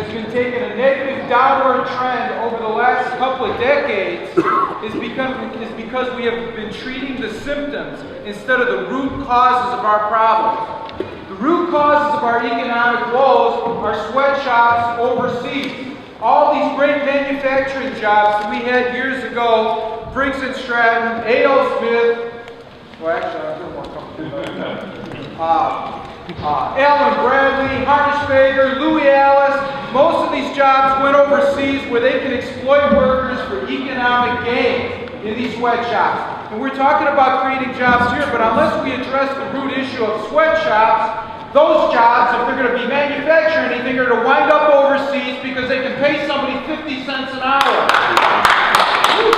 has been taking a negative downward trend over the last couple of decades is because we have been treating the symptoms instead of the root causes of our problems. The root causes of our economic woes are sweatshops overseas. All these great manufacturing jobs that we had years ago, Briggs & Stratton, A.O. Smith, well actually I don't want to come to Allen Bradley, Harnisfager, Louis Alice, most of these jobs went overseas where they can exploit workers for economic gain in these sweatshops. And we're talking about creating jobs here, but unless we address the root issue of sweatshops, those jobs, if they're going to be manufacturing anything, are going to wind up overseas because they can pay somebody 50 cents an hour.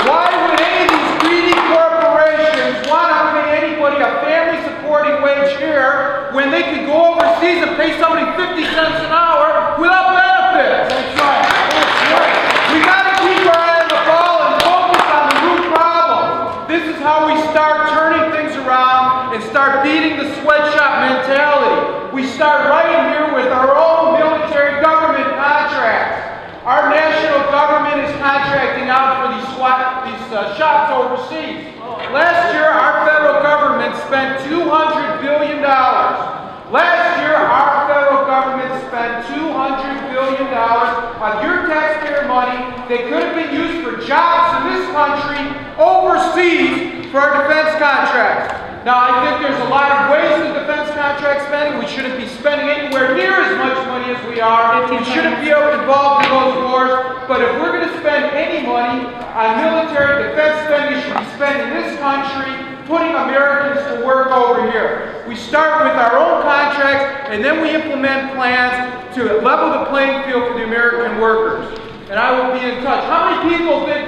Why would any of these greedy corporations want to pay anybody a family-supporting wage here when they could go overseas and pay somebody 50 cents an hour without benefits? That's right. We got to keep our eye on the ball and focus on the root problems. This is how we start turning things around and start beating the sweatshop mentality. We start right here with our own military government contracts. Our national government is contracting out for these shops overseas. Last year, our federal government spent $200 billion. Last year, our federal government spent $200 billion of your taxpayer money that could have been used for jobs in this country overseas for our defense contracts. Now, I think there's a lot of ways to defense contract spending. We shouldn't be spending anywhere near as much money as we are. We shouldn't be involved in those wars. But if we're going to spend any money on military defense spending, we should be spending this country, putting Americans to work over here. We start with our own contracts, and then we implement plans to level the playing field for the American workers. And I will be in touch. How many people think